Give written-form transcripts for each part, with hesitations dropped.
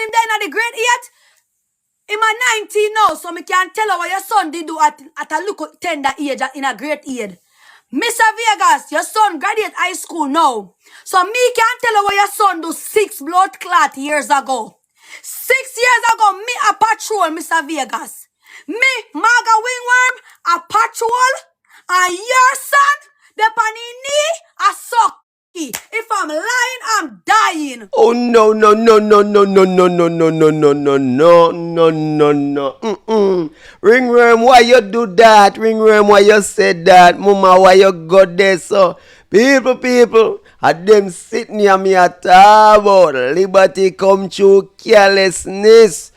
him there in the grade 8. Him a 19 now, so me can tell her what your son did do at a look tender age in a grade 8. Mr. Vegas, your son graduate high school now. So me can tell her what your son do 6 blood clot years ago. 6 years ago, me a patrol, Mr. Vegas. Me, Maga Wingworm, a patrol, and your son, the panini knee, a suck. If I'm lying, I'm dying. Oh no. Ringworm, why you do that? Ringworm, why you said that? Mama, why you got there? So people, at them sitting here me at about liberty come through carelessness.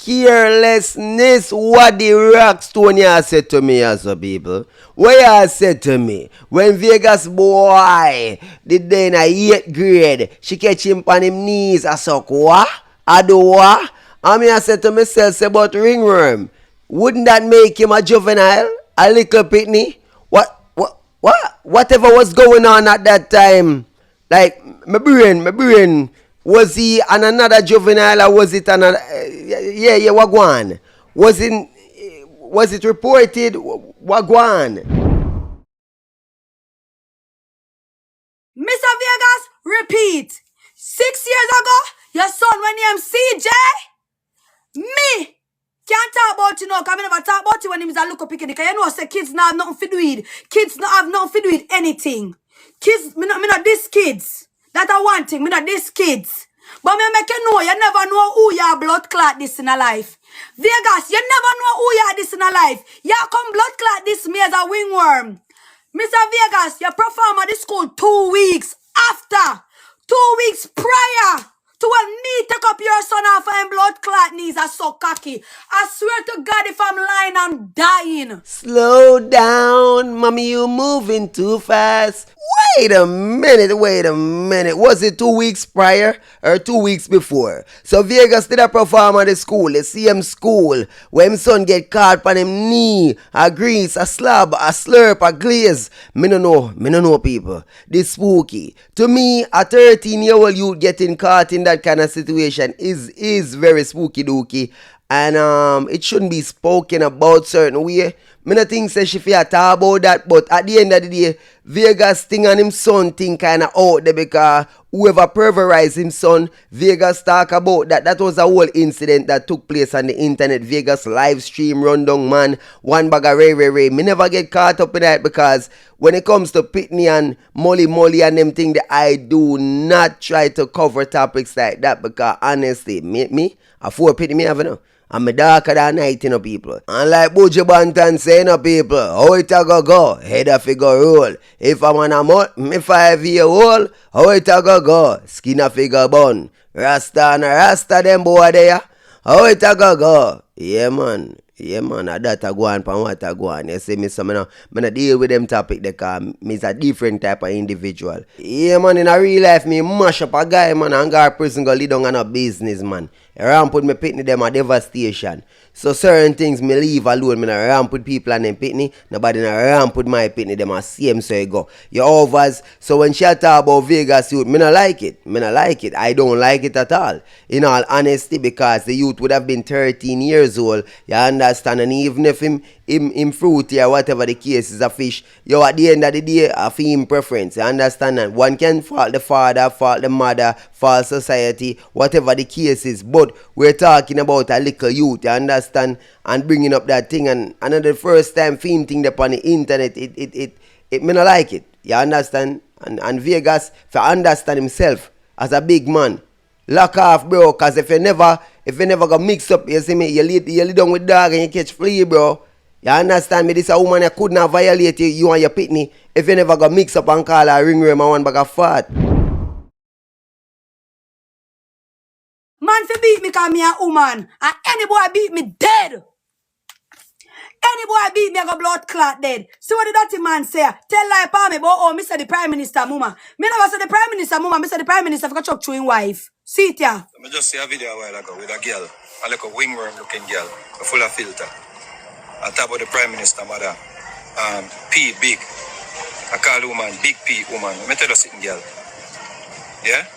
What the Rockstone you said to me as a people? What you said to me? When Vegas boy did they in a 8th grade, she catch him on him knees, I suck what? I do what? I said to myself about Ringworm, wouldn't that make him a juvenile? A little pitney? Whatever was going on at that time, like my brain, was he on another juvenile or was it another? Wagwan. Was it reported? Wagwan. Mr. Vegas, repeat. 6 years ago, your son when named CJ, me can't talk about you now, because I never talk about you when he was a look up picking. Because you know, say kids now have nothing to do with. Kids not have nothing to do with anything. Kids, me not this kids. That I one thing, me not this kids. But me make you know, you never know who you blood clot this in a life. Vegas, you never know who you this in a life. You come blood clot this me as a wingworm. Mr. Vegas, you perform at the school 2 weeks after. 2 weeks prior to when me take up your son off and blood clot knees are so cocky. I swear to God, if I'm lying, I'm dying. Slow down, mommy, you moving too fast. Wait a minute. Was it 2 weeks prior or 2 weeks before? So Vegas did a perform at the school, the same school, where his son get caught on him knee, a grease, a slab, a slurp, a glaze. Me no know people. This spooky. To me, a 13-year-old youth getting caught in that kind of situation is very spooky dooky. And it shouldn't be spoken about certain way. Me no think say she feel talk about that, but at the end of the day, Vegas thing and him son thing kinda out there because whoever perverized him son, Vegas talk about that. That was a whole incident that took place on the internet. Vegas live stream rundown man, one bag of Ray. Me never get caught up in that because when it comes to Pitney and Molly and them thing, that I do not try to cover topics like that because honestly, me, I for Pitney me have no. I'm darker than night, people. And like Buju Banton saying, people, how it a go? Head a figure roll. If I'm on a month, me 5-year-old, how it a go? Skin a figure bun. Rasta and Rasta them boy there. How it a go? Yeah, man. That a go on, pan what a go on. You see me, so me no deal with them topic because me's a different type of individual. Yeah, man, in a real life, me mash up a guy, man, and go to prison, go lead down on a business, man. Around put me Pitney them a devastation. So certain things me leave alone. Me not around put people and them Pitney. Nobody not around put my Pitney them a same so you go. You overs. So when she talk about Vegas youth, me not like it. I don't like it at all. In all honesty, because the youth would have been 13 years old. You understand? And even if him fruity or whatever the case is a fish, you at the end of the day a for him preference. You understand? And one can fault the father, fault the mother, fault society, whatever the case is. But we're talking about a little youth, you understand? And bringing up that thing, and another first time film thing upon the internet, it me not like it. You understand? And Vegas, if I understand himself as a big man, lock off, bro. Cause if you never go mix up, you see me, you lead down with dog and you catch flea, bro. You understand me? This a woman that could not violate you and your Pitney if you never go mix up and call her ringworm and one bag of fat. Man fi beat me cause me a woman. And any boy beat me dead. Any boy beat me I go blood clot dead. See what the dirty man say? Tell lie pa me but oh, me say the Prime Minister mama. Me never say the Prime Minister mama, me say the Prime Minister for chuck through him wife. See it ya. I just see a video a while ago with a girl, a like a wingworm looking girl, full of filter. I talk about the Prime Minister mother. P big. I call the woman big P woman. Let me tell you something, girl. Yeah?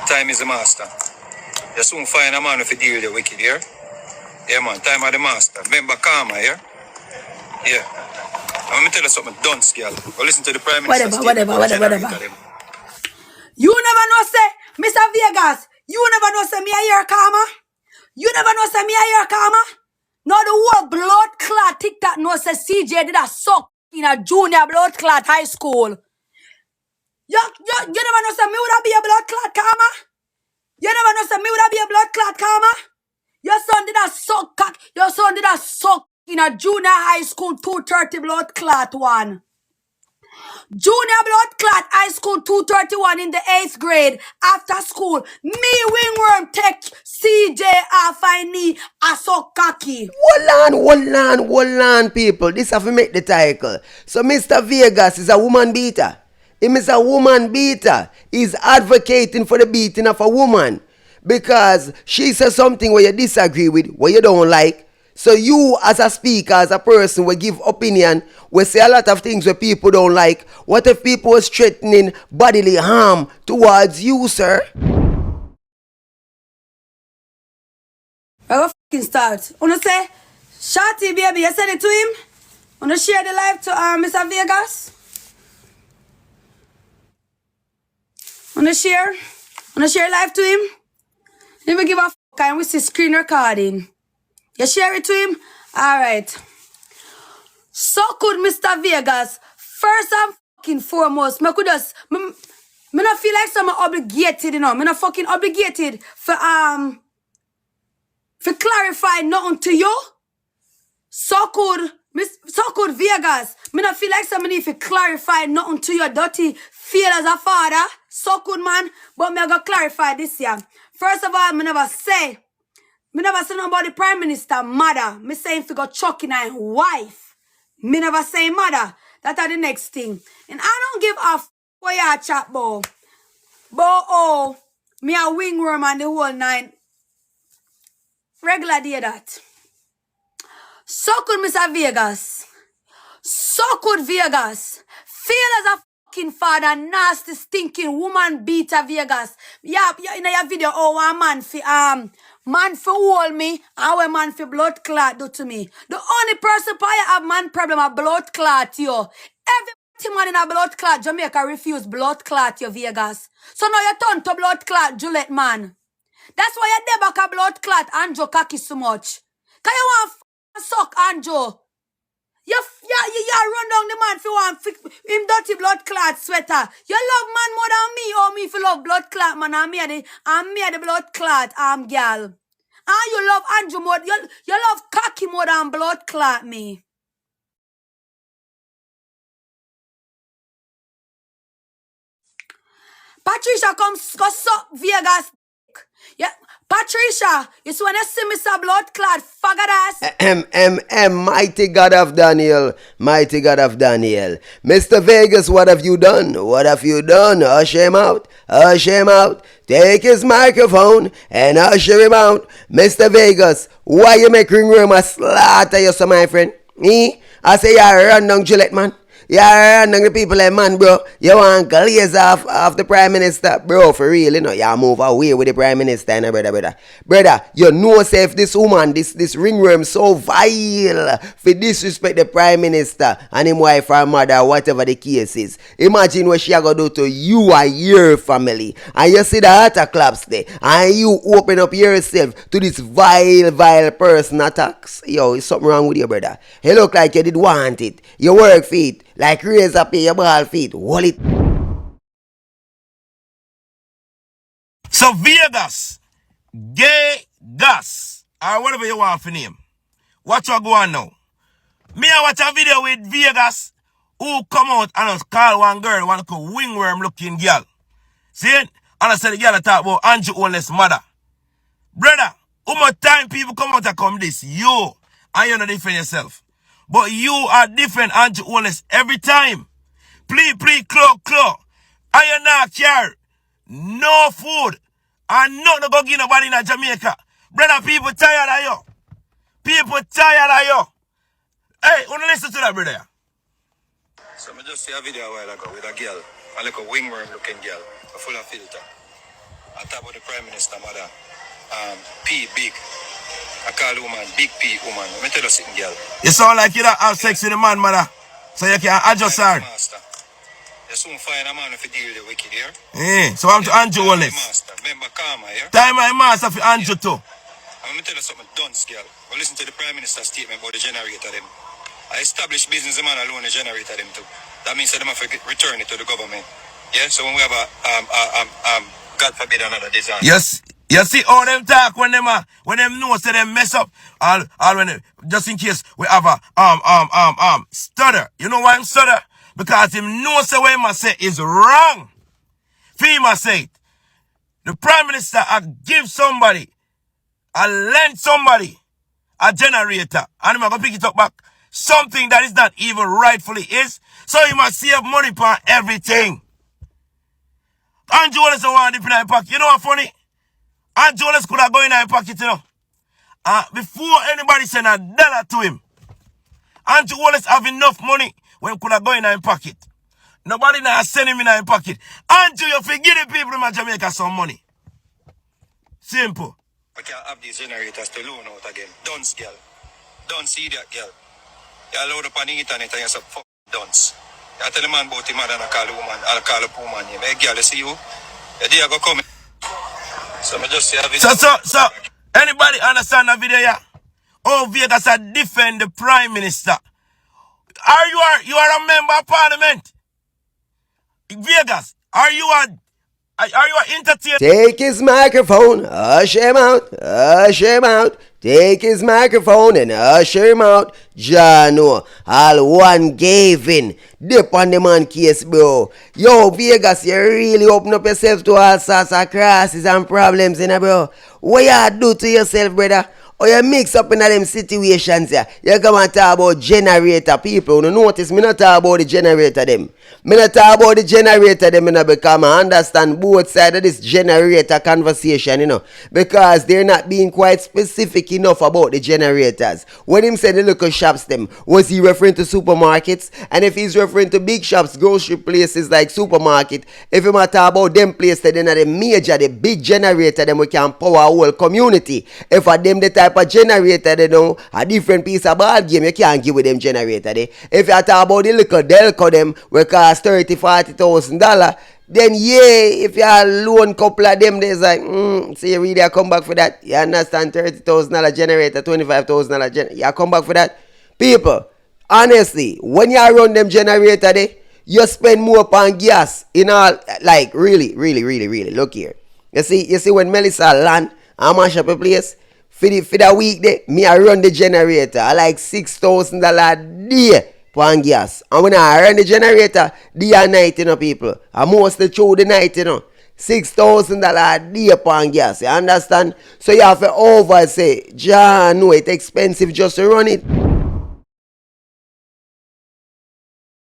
Time is the master. You soon find a man if you deal with the wicked here. Yeah, man, time of the master. Remember karma here? Yeah. I'm going to tell you something, dunce, girl. Go listen to the Prime Minister statement. Whatever. You never know, say, Mr. Vegas, you never know, say, me a hear karma. You never know, say, me a hear karma. No, the whole blood clot TikTok no, say, CJ did a suck in a junior blood clot high school. You never know, say, me would have be a blood clot karma. You never know, say, me would have be a blood clot karma. Your son did a suck cock. Your son did a suck in a junior high school 230 blood clot one. Junior blood clot high school 231 in the 8th grade after school. Me wingworm take CJ off I knee a so cocky. Hold on, people. This have to make the title. So Mr. Vegas is a woman beater. Him is a woman beater. He's advocating for the beating of a woman. Because she says something where you disagree with, where you don't like. So you as a speaker, as a person, will give opinion, will say a lot of things where people don't like. What if people was threatening bodily harm towards you, sir? I will fucking start. Wanna say, Shorty baby, you send it to him? Wanna share the live to Mr. Vegas? Wanna share live to him? Never give a fuck and we see screen recording. You share it to him? Alright. So good, Mr. Vegas. First and fucking foremost, me could just me not feel like I'm obligated, you know. Me not fucking obligated for clarify nothing to you. So good Vegas. Me not feel like somebody need to clarify nothing to your dirty feel as a father. So good man. But me I go clarify this year. First of all, me never say nothing about the Prime Minister mother. Me say if you go chucking her wife. Me never say mother. That are the next thing. And I don't give a f what you chat about. But oh, me a wingworm and the whole nine. Regular day that. So good, Mr. Vegas. So good, Vegas. Feel as a fucking father, nasty, stinking woman beater, Vegas. Yeah, in your video, oh, a man for hold me, and when man for blood clot do to me. The only person probably have man problem a blood clot, yo. Every man in a blood clot, Jamaica refuse blood clot, yo, Vegas. So now you turn to blood clot, Juliet, man. That's why you debak a blood clot, Andrew cocky so much. Cause you want suck Andrew. You run down the man if you want him dirty blood clot sweater. You love man more than me, or me if you love blood clot man, I'm me the blood clot girl. And you love Andrew more, you love cocky more than blood clot me. Patricia come suck Vegas. Yeah, Patricia, you see when you see Mr. Blood Clot, faggot ass. Mighty God of Daniel, mighty God of Daniel. Mr. Vegas, what have you done? What have you done? Usher him out, usher him out. Take his microphone and usher him out. Mr. Vegas, why you make Ringworm a slaughter you, so my friend? Me? I say you run down Gillette, man. Yeah, the people like, man, bro, you want to glaze off the Prime Minister, bro, for real, you know, you move away with the Prime Minister, you know, brother, you know, say if this woman, this ringworm so vile, for disrespect the Prime Minister and him wife or mother, whatever the case is, imagine what she going to do to you and your family, and you see the heart claps there, and you open up yourself to this vile person attacks. Yo, is something wrong with you, brother? You look like you did want it, you work for it. Like razor pay your ball feet. Hold it. So Vegas, gay gas, or whatever you want for name. Watch what go on now. Me I watch a video with Vegas who come out and us call one girl, one wingworm looking girl. See it? And I said the girl talk about Andrew Owen's mother. Brother, how much time people come out and come this? You, and you not defend yourself. But you are different, Andrew Owen's every time. Please, claw. And you not care. No food. And not to go give nobody in Jamaica. Brother, people tired of you. People tired of you. Hey, wanna listen to that, brother? So I just see a video a while ago with a girl, a little wingworm looking girl, full of filter. I talk about the Prime Minister mother, P big. I call woman big P woman. Let me tell you something, girl. You sound like you don't have sex with the man, mother. So you can adjust her. Master. You soon find a man if you deal with the wicked here. Yeah. So I'm to Andrew Wallace. Remember Karma here. Time my master for Andrew too. Let me tell you something, dunce, girl. But listen to the Prime Minister's statement about the generator them. I established business man alone the generator them too. That means that them have to return it to the government. Yeah, so when we have God forbid another disaster. Yes. You see all them talk when them know say them mess up. All when just in case we have a stutter. You know why I'm stutter? Because him know say what him say is wrong. FEMA say it. The Prime Minister give somebody, lend somebody a generator, and I'm gonna pick it up back. Something that is not even rightfully is. So you must save money for everything. Andrew Wallace don't want to dip in his pocket. You know what funny? Andrew Wallace could have gone in his pocket, you know. Before anybody send a dollar to him, Andrew Wallace have enough money when he could have gone in his pocket. Nobody now send him in his pocket. Andrew, you forget the people in Jamaica some money. Simple. We can't have these generators to loan out again. Dunce, girl. Dunce, idiot, girl. You load up on the internet and you say, fuck dunce. You tell the man about him and I call the woman, I'll call the poor man. Hey, girl, you see you? The day I go come. So I just say a video. So, anybody understand the video here? Oh, Vegas are defend the Prime Minister. You are a member of Parliament? Vegas, are you an entertainer? Take his microphone, hush him out, hush him out. Take his microphone and usher him out. Jano, all one gave in. Dip on the man case, bro. Yo, Vegas, you really open up yourself to all sorts of crosses and problems, you know, bro. What you do to yourself, brother? Or you mix up in them situations here. You come and talk about generator people. You notice me not talk about the generator them. Me not talk about the generator them, you know, because I understand both sides of this generator conversation, you know. Because they're not being quite specific enough about the generators. When him said the local shops them, was he referring to supermarkets? And if he's referring to big shops, grocery places like supermarket, if he might talk about them places, then are the major, the big generator them we can power our whole community. If for them the type of generator they know a different piece of ball game, you can't give with them generator they. If you talk about the little Delco them we cost $30,000-$40,000, then yeah, if you have loan couple of them, there's like so you really come back for that. You understand? $30,000 generator, $25,000 generator, you come back for that. People, honestly, when you run them generator they, you spend more upon gas in all, like really look here. You see when Melissa land and mash up a place for the week day, me I run the generator. I like $6,000 a day for gas. And when I run the generator, day and night, you know, people. I mostly through the night, you know. $6,000 a day for gas. You understand? So you have to over say, John, no, it's expensive just to run it.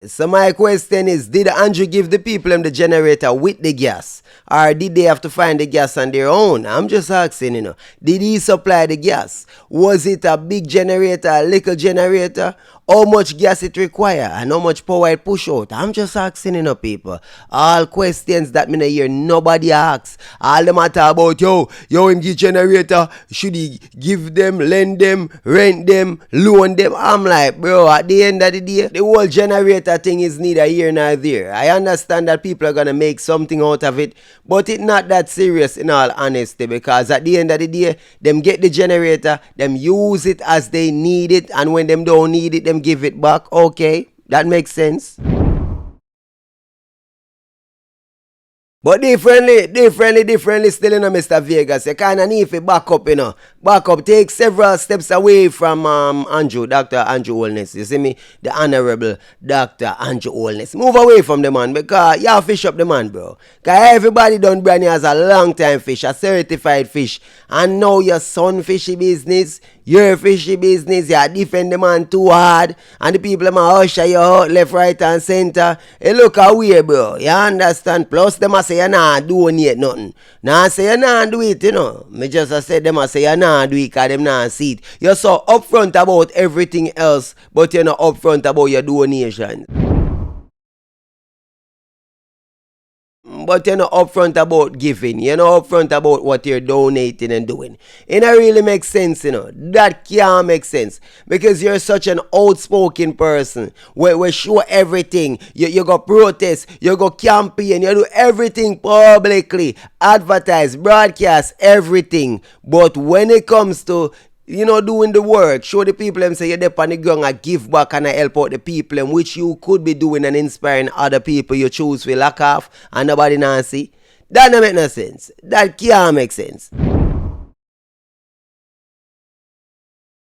So my question is, did Andrew give the people the generator with the gas? Or did they have to find the gas on their own? I'm just asking, you know. Did he supply the gas? Was it a big generator, a little generator? How much gas it require and how much power it push out? I'm just asking, you know, people. All questions that me no hear nobody asks. All them a talk about, yo, him give generator. Should he give them, lend them, rent them, loan them? I'm like, bro, at the end of the day, the whole generator thing is neither here nor there. I understand that people are gonna make something out of it, but it's not that serious in all honesty, because at the end of the day, them get the generator, them use it as they need it, and when them don't need it, them give it back. Okay, that makes sense. But differently still, you know, Mr. Vegas. You kind of need to back up, you know. Back up, take several steps away from Dr. Andrew Holness. You see me? The Honorable Dr. Andrew Holness. Move away from the man, because you fish up the man, bro. Because everybody done brand new as a long time fish, a certified fish. And now your son fishy business, your fishy business, you defend the man too hard. And the people them usher you out left, right, and center. It look away, bro. You understand? Plus, them a say you nah donate nothing. Nah say you nah do it, you know. Me just said them a say you nah do it because them nah see it. You're so upfront about everything else, but you're not upfront about your donation. But you're not upfront about giving. You're not upfront about what you're donating and doing. It don't really make sense, you know. That can't make sense. Because you're such an outspoken person. We show everything. You go protest. You go campaign. You do everything publicly. Advertise, broadcast, everything. But when it comes to doing the work, show the people and say you're there on the ground and give back and help out the people, and which you could be doing and inspiring other people you choose to lack off and nobody now see. That don't make no sense. That can't make sense.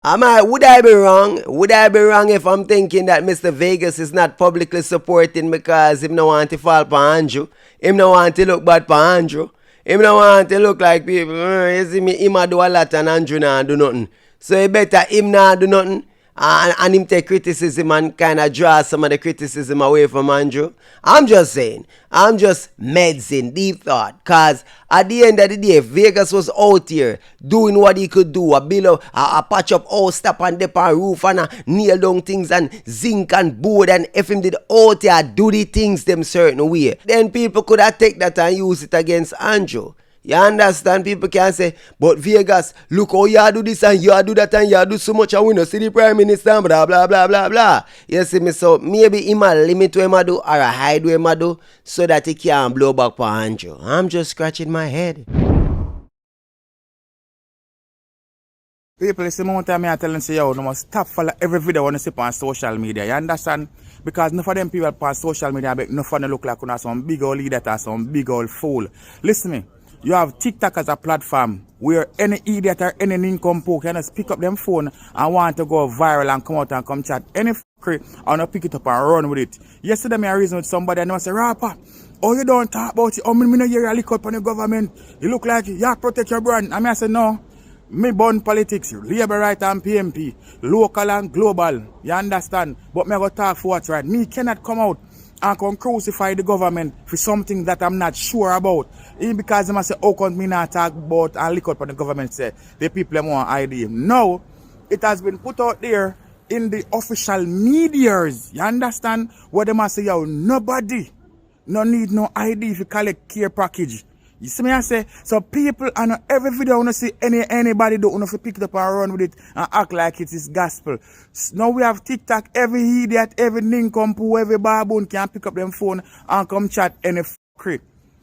Would I be wrong? Would I be wrong if I'm thinking that Mr. Vegas is not publicly supporting because him no want to fall for Andrew? Him no want to look bad for Andrew? Him no want to look like people. You see me, him a do a lot and Andrew nah do nothing. So it better him nah do nothing and him take criticism and kind of draw some of the criticism away from Andrew. I'm just saying. I'm just medsing, deep thought. Because at the end of the day, Vegas was out here doing what he could do. A patch up all step and dip on roof and nail down things and zinc and board. And if him did out here do the things them certain way, then people could have take that and use it against Andrew. You understand? People can say, but Vegas, look how you do this and you do that and you do so much and we no see the Prime Minister and blah blah blah blah blah. You see me? So maybe he might limit what he do or a hide what he do so that he can't blow back for Andrew. I'm just scratching my head. People, listen, one time I tell them, say, yo, no must stop follow every video when you see on social media. You understand? Because none of them people on social media, none of them look like some big old leader or some big old fool. Listen to me. You have TikTok as a platform where any idiot or any nincompoop can just pick up them phone and want to go viral and come out and come chat. Any f***ry, I want to pick it up and run with it. Yesterday, I reasoned with somebody and I say, Rapper, oh, you don't talk about it. Oh, me no hear you lick up on the government. You look like you protect your brand. I say, no. Me born politics, labor right and PMP, local and global. You understand? But me go talk for what's right. Me cannot come out and come crucify the government for something that I'm not sure about. Even because they must say, how come me not talk about and lick up on the government say the people want ID. No, it has been put out there in the official medias. You understand? Where they must say, yo, nobody no need no ID if you collect care package. You see me I say? So people and every video wanna see anybody do wanna pick it up and run with it and act like it is gospel. Now we have TikTok, every idiot, every nincompoop, every baboon can pick up them phone and come chat any f***ry.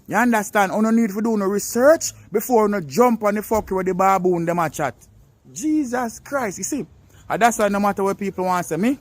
You understand? You no need to do no research before you jump on the fuck with the baboon them a chat. Jesus Christ, you see? And that's why no matter what people want to say me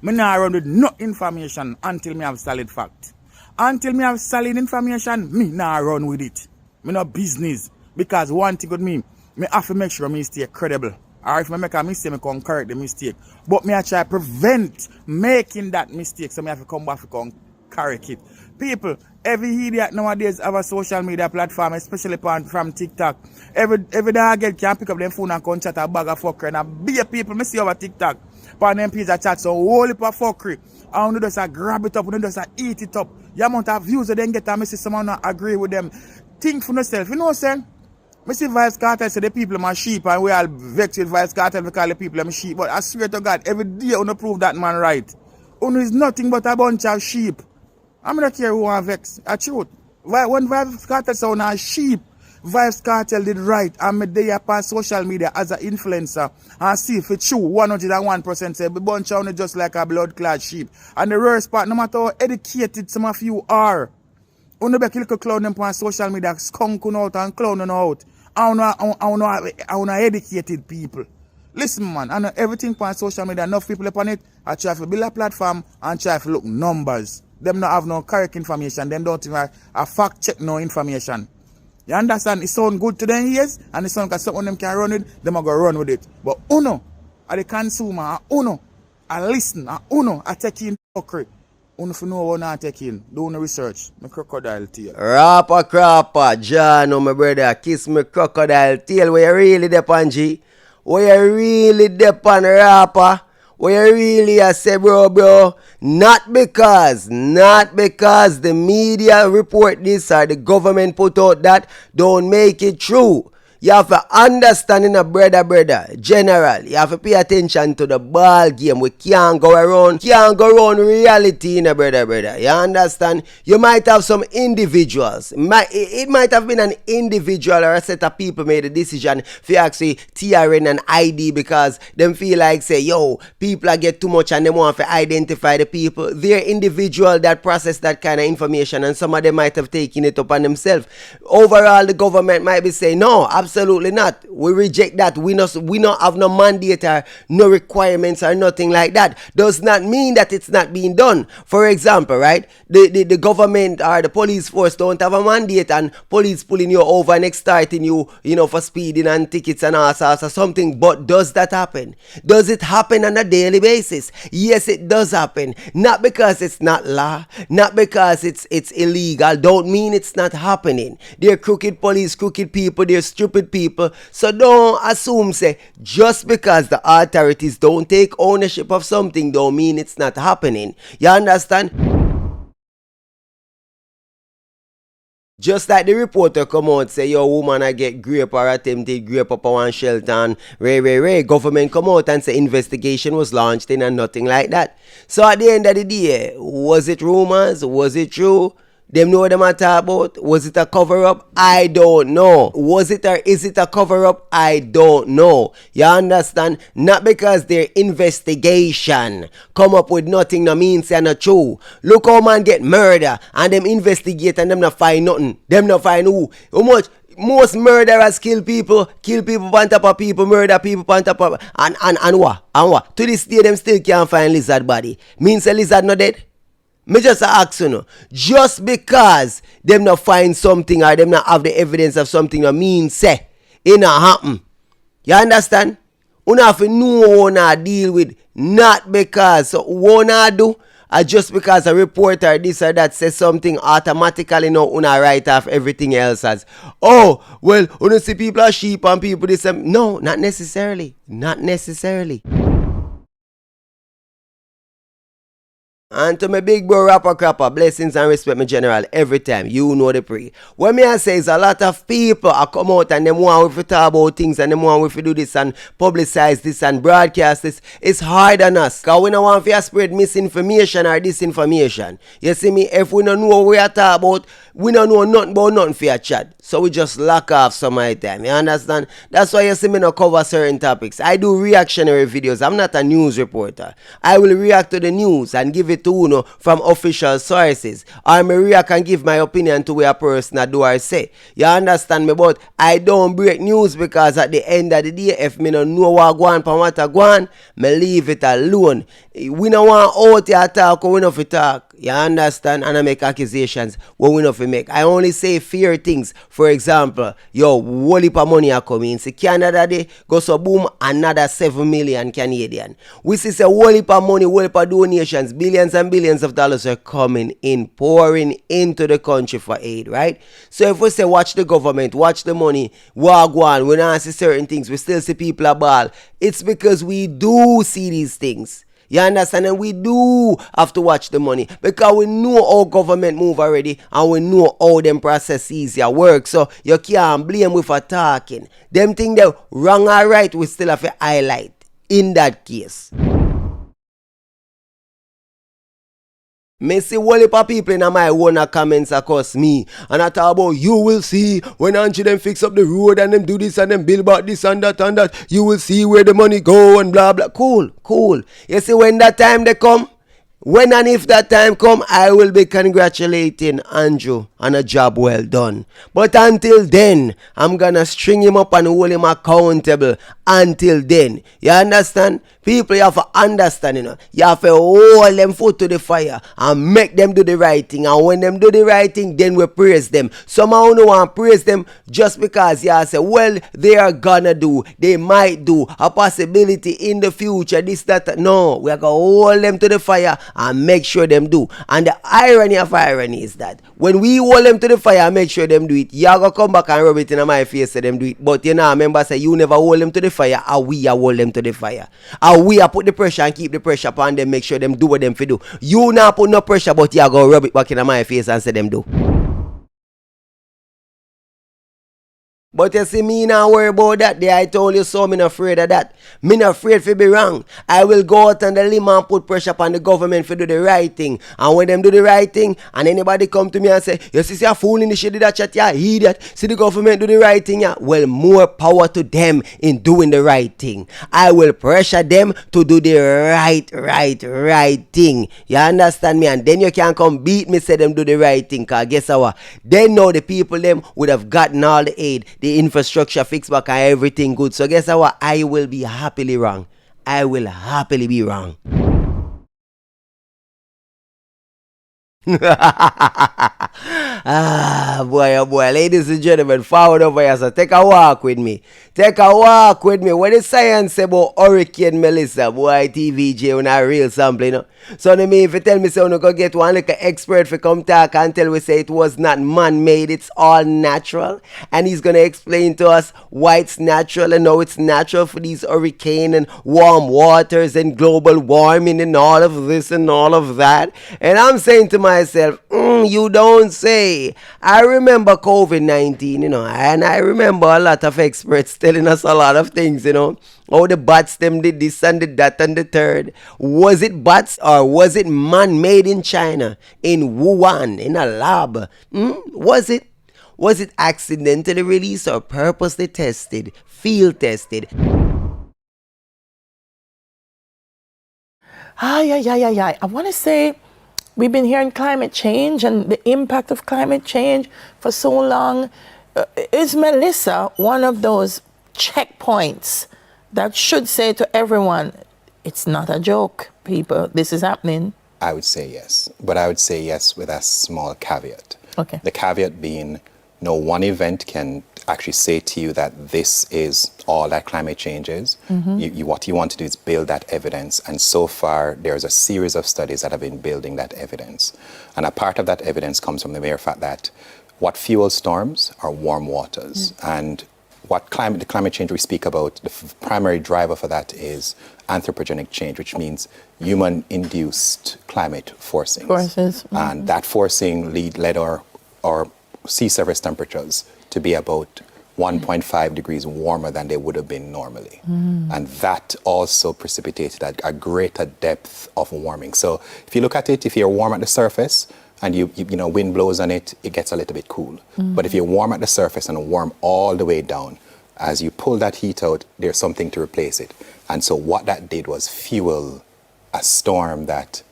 not run with no information until me have solid fact. Until me have solid information, me nah run with it. Me no business. Because one thing with me have to make sure me stay credible. Or if I make a mistake, I can correct the mistake. But me I try to prevent making that mistake, so me have to come back and correct it. People, every idiot nowadays have a social media platform, especially from TikTok. Every dog can pick up them phone and come chat a bag of fuckery. And a be people, me see over TikTok. On them page a chat, so whole heap of fuckery. And you just grab it up, and you just eat it up. The amount of views that then get and I see someone not agree with them. Think for yourself. You know what I'm saying? I see Vybz Kartel say the people are sheep and we all vex with Vybz Kartel because the people are sheep. But I swear to God, every day you prove that man right. Uno is nothing but a bunch of sheep. I don't care who want vex. A truth. When Vybz Kartel say uno sheep, Vybz Kartel did right. I'm there upon social media as an influencer and see if it's true 101% say a bunch of just like a blood clad sheep. And the worst part, no matter how educated some of you are, you be little clown them on social media, skunking out and clowning out. I don't know educated people. Listen, man, I know everything on social media, enough people upon it. I try to build a platform and try to look numbers. Them not have no correct information. Them don't even fact check no information. You understand? It sound good to them ears, and it sound like someone them can run it, them are going to run with it. But uno, are the consumer, uno, I listen, uno, I take in fuckery. Uno for know what not take in. Do no research. My crocodile tail. Rapper crapper, John, oh my brother, kiss me crocodile tail. Where you really depend, G? Where you really depend, rapper? Where you really I say, bro, not because the media report this or the government put out that, don't make it true. You have to understand in a brother, general. You have to pay attention to the ball game. We can't go around reality in a brother. You understand? You might have some individuals. It might have been an individual or a set of people made a decision for actually TRN and ID because them feel like say, yo, people are get too much and they want to identify the people. They're individual that process that kind of information, and some of them might have taken it upon themselves. Overall, the government might be saying, no, absolutely not. We reject that. We not have no mandate or no requirements or nothing like that. Does not mean that it's not being done. For example, right, the government or the police force don't have a mandate and police pulling you over and extorting you, for speeding and tickets and all sorts or something. But does that happen? Does it happen on a daily basis? Yes, it does happen. Not because it's not law, not because it's illegal, don't mean it's not happening. They're crooked police, crooked people, they're stupid people. So don't assume, say, just because the authorities don't take ownership of something, don't mean it's not happening. You understand? Just like the reporter come out say, yo, woman I get grape or attempted grape up on one shelter and ray. Government come out and say investigation was launched in and nothing like that. So at the end of the day, was it rumors? Was it true? Them know what them talk about? Was it a cover-up? I don't know. Was it or is it a cover-up? I don't know. You understand? Not because their investigation come up with nothing no means they're not true. Look how man get murder and them investigate and them not find nothing. Them not find who. How much? Most murderers kill people on top of people, murder people on top of and what? To this day them still can't find lizard body. Means a lizard not dead? Me just ask you, just because them not find something or them not have the evidence of something that means say it not happen. You understand? You have to know what to deal with, not because what to do, or just because a reporter this or that says something automatically now you write off everything else as, oh, well, you see people are sheep and people this. No, not necessarily. Not necessarily. And to my big bro rapper crapper, blessings and respect my general every time. You know the pre. What me I say is a lot of people are come out and them want to talk about things and them want to do this and publicize this and broadcast this. It's hard on us. Because we don't want to spread misinformation or disinformation. You see me, if we don't know what we are talking about, we don't know nothing about nothing for your chat. So we just lock off some of the time. You understand? That's why you see me not cover certain topics. I do reactionary videos. I'm not a news reporter. I will react to the news and give it to you from official sources. Or me react and give my opinion to where a person do or say. You understand me? But I don't break news because at the end of the day, if me don't know what go on and what I go on, me leave it alone. We don't want out here talk or we don't talk. You understand? And I make accusations when we don't make. I only say fair things. For example, yo, whole heap of money are coming. See, Canada day go so boom, another 7 million Canadian. We see say whole heap of money, whole heap of donations, billions and billions of dollars are coming in, pouring into the country for aid, right? So if we say watch the government, watch the money, walk on, we don't see certain things, we still see people a ball. It's because we do see these things. You understand? And we do have to watch the money because we know how government move already and we know how them processes work. So you can't blame we for talking. Them thing they wrong or right, we still have to highlight in that case. Me see whole heap of people in my own comments across me. And I talk about you will see when Andrew them fix up the road and them do this and them build about this and that and that. You will see where the money go and blah blah. Cool. You see when that time they come, when and if that time come, I will be congratulating Andrew on a job well done. But until then, I'm gonna string him up and hold him accountable. Until then, you understand? People, you have to understand, you have to hold them foot to the fire and make them do the right thing. And when them do the right thing, then we praise them. Somehow no one praise them just because you say, well, they are gonna do, they might do, a possibility in the future, this, that. No, we are gonna hold them to the fire and make sure them do. And the irony of irony is that when we hold them to the fire and make sure them do it, you are gonna come back and rub it in my face so them do it. But remember say you never hold them to the fire, and we are hold them to the fire. And we are put the pressure and keep the pressure upon them, make sure them do what them fi do. You not put no pressure, but you are gonna rub it back in my face and say them do. But you see, me not worry about that. I told you so, me not afraid of that. Me not afraid to be wrong. I will go out on the limb and put pressure upon the government to do the right thing. And when them do the right thing, and anybody come to me and say, you see, you're fooling the shit that chat, yeah, idiot. See the government do the right thing, yeah. Well, more power to them in doing the right thing. I will pressure them to do the right thing. You understand me? And then you can come beat me, say them do the right thing. Cause guess what? Then know the people them would have gotten all the aid, the infrastructure fixed back and everything good. So guess what? I will be happily wrong. I will happily be wrong. Boy, oh boy, ladies and gentlemen, forward over here, so take a walk with me. Take a walk with me. What the science say about Hurricane Melissa, boy, TVJ, when I real sample, you know. So, I mean, if you tell me so, you go get one like an expert for come talk and tell we say it was not man-made, it's all natural. And he's going to explain to us why it's natural and how it's natural for these hurricane and warm waters and global warming and all of this and all of that. And I'm saying to myself, you don't say. I remember COVID-19, you know, and I remember a lot of experts telling us a lot of things, you know. Oh, the bats them did this and did that and the third. Was it bats or was it man-made in China, in Wuhan, in a lab? Was it? Was it accidentally released or purposely tested, field tested? I want to say we've been hearing climate change and the impact of climate change for so long. Is Melissa one of those checkpoints that should say to everyone, it's not a joke, people, this is happening? I would say yes, but I would say yes with a small caveat. Okay. The caveat being, no one event can actually say to you that this is all that climate change is. What you want to do is build that evidence, and so far there's a series of studies that have been building that evidence. And a part of that evidence comes from the mere fact that what fuels storms are warm waters. And what the climate change we speak about, the primary driver for that is anthropogenic change, which means human-induced climate forcings. And that forcing led our sea surface temperatures to be about 1.5 degrees warmer than they would have been normally. And that also precipitated a greater depth of warming. So if you look at it, if you're warm at the surface and you know wind blows on it, it gets a little bit cool. But if you're warm at the surface and warm all the way down, as you pull that heat out, there's something to replace it. And so what that did was fuel a storm that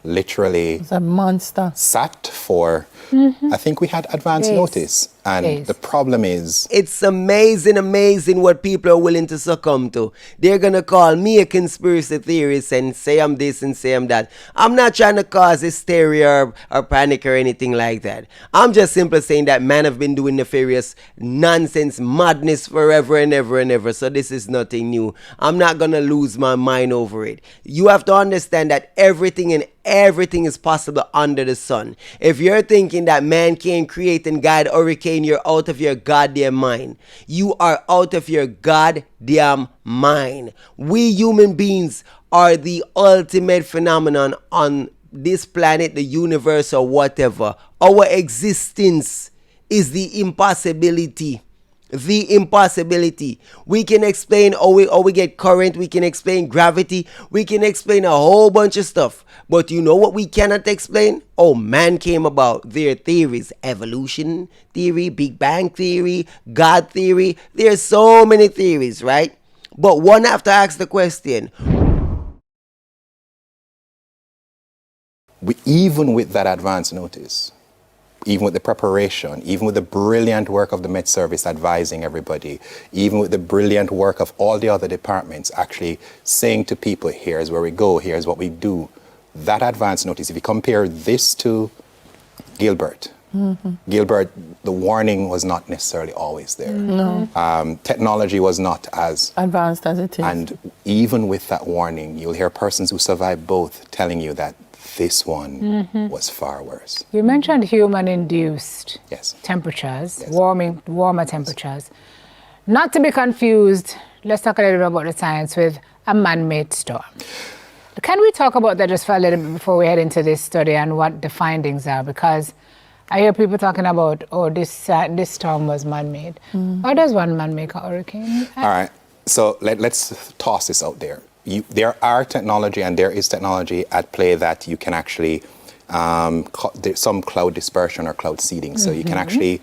literally It's a monster. sat for, I think we had advance notice. And the problem is, it's amazing what people are willing to succumb to. They're going to call me a conspiracy theorist and say I'm this and say I'm that. I'm not trying to cause hysteria or panic or anything like that. I'm just simply saying that man have been doing nefarious nonsense, madness forever and ever and ever. So this is nothing new. I'm not going to lose my mind over it. You have to understand that everything is possible under the sun. If you're thinking that man can create and guide hurricane, you're out of your goddamn mind. You are out of your goddamn mind. We human beings are the ultimate phenomenon on this planet, the universe, or whatever. Our existence is the impossibility. The impossibility. We can explain how we get current, we can explain gravity, we can explain a whole bunch of stuff. But you know what we cannot explain? Oh, man came about. Their theories, evolution theory, Big Bang theory, God theory. There's so many theories, right? But one have to ask the question. even with that advance notice, even with the preparation, even with the brilliant work of the Met Service advising everybody, even with the brilliant work of all the other departments actually saying to people, here's where we go, here's what we do, that advance notice, if you compare this to Gilbert, Gilbert, the warning was not necessarily always there. No. Technology was not as advanced as it is. And even with that warning, you'll hear persons who survived both telling you that this one was far worse. You mentioned human-induced temperatures, Yes. warmer temperatures. Not to be confused, let's talk a little bit about the science with a man-made storm. Can we talk about that just for a little bit before we head into this study and what the findings are? Because I hear people talking about, oh, this storm was man-made. How does one man make a hurricane? All right. So let's toss this out there. There are technology and there is technology at play that you can actually, some cloud dispersion or cloud seeding. So you can actually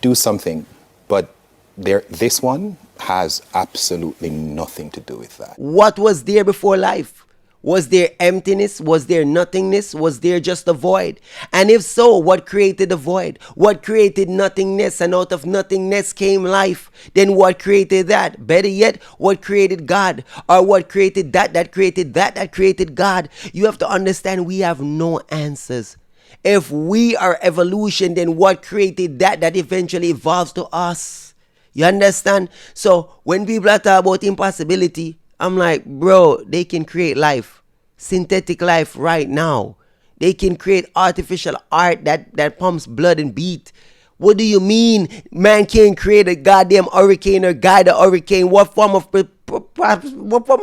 do something, but this one has absolutely nothing to do with that. What was there before life? Was there emptiness? Was there nothingness? Was there just a void? And if so, what created the void? What created nothingness? And out of nothingness came life. Then what created that? Better yet, what created God? Or what created that created that created God? You have to understand we have no answers. If we are evolution, then what created that eventually evolves to us? You understand? So when people are talking about impossibility, I'm like, bro, they can create life, synthetic life right now. They can create artificial art that pumps blood and beat. What do you mean man can't create a goddamn hurricane or guide a hurricane? What form of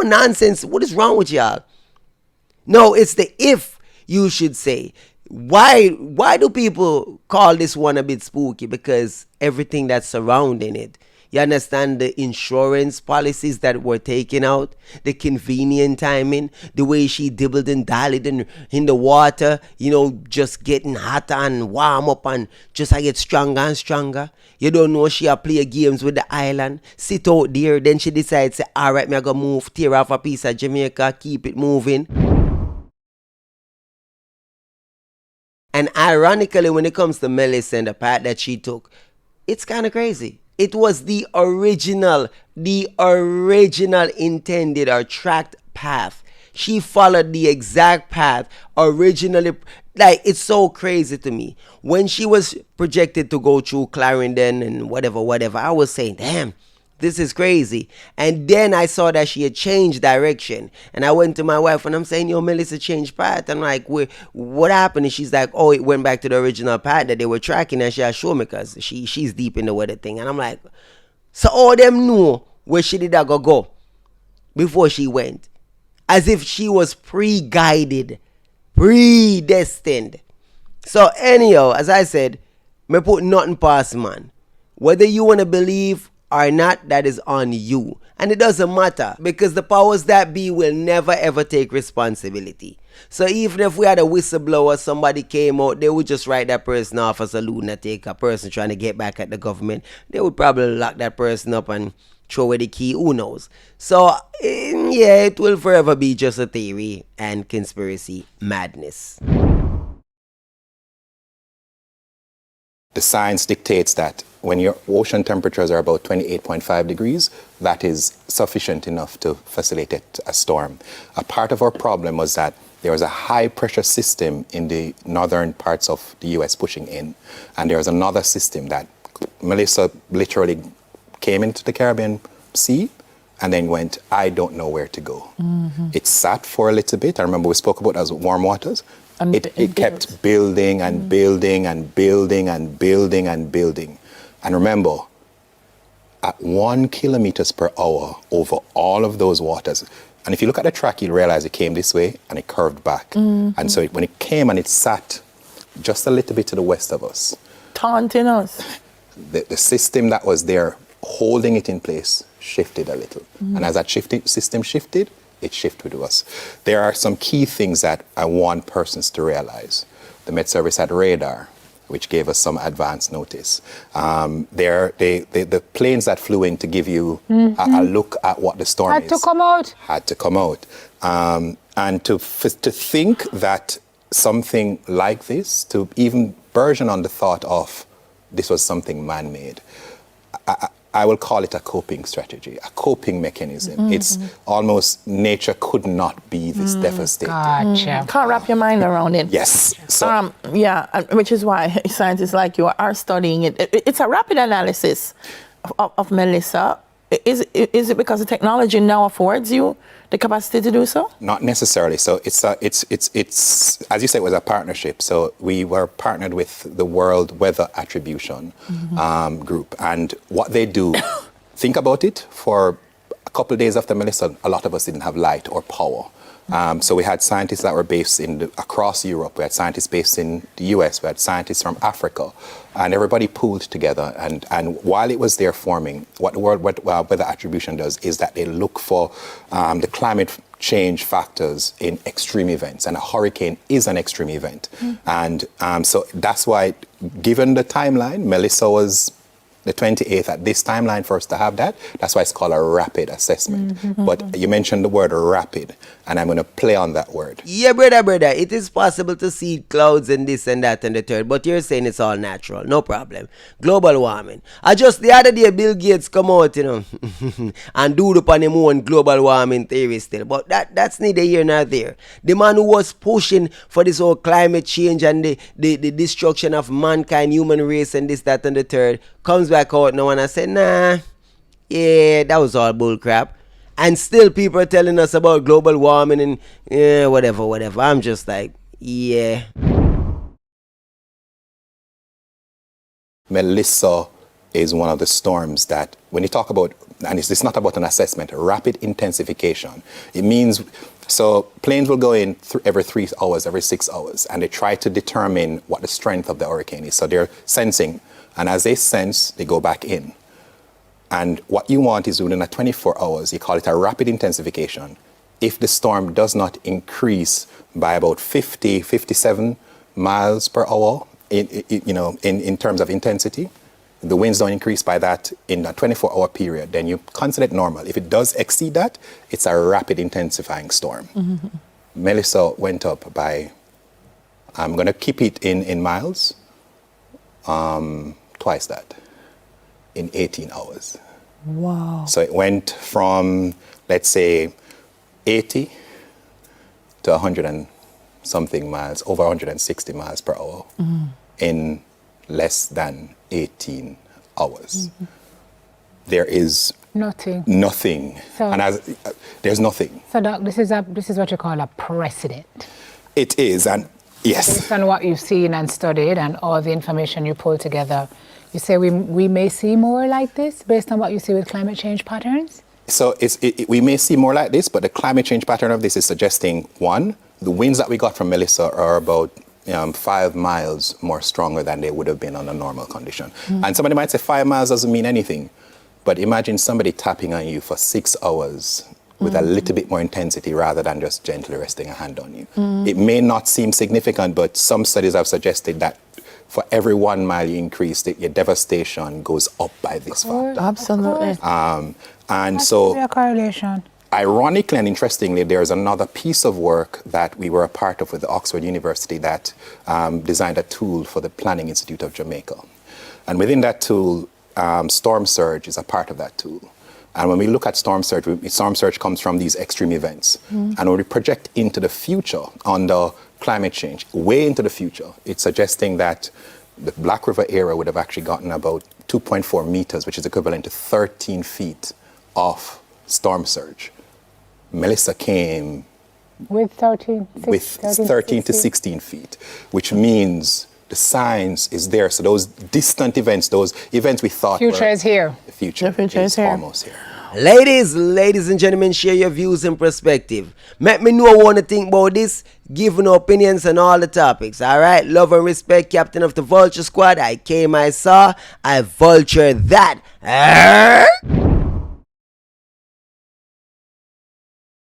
nonsense? What is wrong with y'all? No, it's the if, you should say. Why do people call this one a bit spooky? Because everything that's surrounding it. You understand the insurance policies that were taken out, the convenient timing, the way she dibbled and dialed in the water, just getting hotter and warm up and just I get stronger and stronger. You don't know she play games with the island, sit out there, then she decides, say, all right, me I go move, tear off a piece of Jamaica, keep it moving. And ironically, when it comes to Melissa and the path that she took, it's kind of crazy. It was the original intended or tracked path. She followed the exact path originally. Like, it's so crazy to me. When she was projected to go through Clarendon and whatever, I was saying, damn, this is crazy. And then I saw that she had changed direction. And I went to my wife and I'm saying, yo, Melissa changed path. I'm like, what happened? And she's like, oh, it went back to the original path that they were tracking. And she had shown me because she's deep in the weather thing. And I'm like, so all them knew where she did go before she went. As if she was pre-guided, predestined. So anyhow, as I said, me put nothing past man. Whether you want to believe or not, that is on you. And it doesn't matter because the powers that be will never ever take responsibility. So even if we had a whistleblower, somebody came out, they would just write that person off as a lunatic, a person trying to get back at the government. They would probably lock that person up and throw away the key, who knows. So yeah, it will forever be just a theory and conspiracy madness. The science dictates that when your ocean temperatures are about 28.5 degrees, that is sufficient enough to facilitate a storm. A part of our problem was that there was a high pressure system in the northern parts of the US pushing in. And there was another system that Melissa literally came into the Caribbean Sea and then went, I don't know where to go. It sat for a little bit. I remember we spoke about those warm waters. It kept building and building and building and building and building. And remember, at 1 kilometers per hour over all of those waters, and if you look at the track, you'll realize it came this way and it curved back. And so when it came and it sat just a little bit to the west of us, taunting us. The system that was there holding it in place shifted a little. And as that system shifted, it shifted with us. There are some key things that I want persons to realize. The Met Service had radar, which gave us some advance notice. The planes that flew in to give you a look at what the storm Had to come out. And to think that something like this, to even version on the thought of this was something man-made, I will call it a coping strategy, a coping mechanism. It's almost nature could not be this devastating. Gotcha. Can't wrap your mind around it. Yes. So, Which is why scientists like you are studying it. It's a rapid analysis of Melissa. Is it because the technology now affords you the capacity to do so? Not necessarily. So it's as you said, it was a partnership. So we were partnered with the World Weather Attribution group, and what they do. Think about it. For a couple of days after Melissa, a lot of us didn't have light or power. So we had scientists that were based across Europe. We had scientists based in the US. We had scientists from Africa. And everybody pooled together. And while it was there forming, what the World Weather Attribution does is that they look for the climate change factors in extreme events. And a hurricane is an extreme event. And so that's why, given the timeline, Melissa was the 28th at this timeline for us to have that. That's why it's called a rapid assessment. But you mentioned the word rapid, and I'm going to play on that word. Yeah, brother, it is possible to see clouds and this and that and the third, but you're saying it's all natural, no problem. Global warming. I just the other day Bill Gates come out, and do upon him own global warming theory still, but that's neither here nor there. The man who was pushing for this whole climate change and the destruction of mankind, human race and this, that and the third, comes back out now and I said, nah, yeah, that was all bull crap. And still people are telling us about global warming and whatever. I'm just like, yeah. Melissa is one of the storms that, when you talk about, and it's not about an assessment, rapid intensification. It means, so planes will go in every 3 hours, every 6 hours, and they try to determine what the strength of the hurricane is. So they're sensing. And as they sense, they go back in. And what you want is within 24 hours, you call it a rapid intensification. If the storm does not increase by about 57 miles per hour, in terms of intensity, the winds don't increase by that in a 24-hour period, then you consider it normal. If it does exceed that, it's a rapid intensifying storm. Melissa went up by, I'm going to keep it in miles, twice that in 18 hours. Wow. So it went from, let's say, 80 to 100 and something miles, over 160 miles per hour in less than 18 hours. There is nothing. So, and there's nothing. So, Doc, this is what you call a precedent. It is, and yes. Based on what you've seen and studied and all the information you pulled together, you say we may see more like this based on what you see with climate change patterns? So we may see more like this, but the climate change pattern of this is suggesting, one, the winds that we got from Melissa are about 5 miles more stronger than they would have been on a normal condition. And somebody might say 5 miles doesn't mean anything, but imagine somebody tapping on you for 6 hours with a little bit more intensity rather than just gently resting a hand on you. It may not seem significant, but some studies have suggested that for every 1 mile you increase, your devastation goes up by this factor. Absolutely. And so, a correlation. Ironically and interestingly, there's another piece of work that we were a part of with Oxford University that designed a tool for the Planning Institute of Jamaica. And within that tool, storm surge is a part of that tool. And when we look at storm surge comes from these extreme events. And when we project into the future under climate change, way into the future, it's suggesting that the Black River area would have actually gotten about 2.4 meters, which is equivalent to 13 feet of storm surge. Melissa came with 13 to 16 feet, which means the science is there. So those distant events, those events we thought future is here. The future is almost here. Ladies and gentlemen, share your views and perspective. Let me know what you want to think about this, giving opinions on all the topics. Alright, love and respect, Captain of the Vulture Squad. I came, I saw, I vulture that.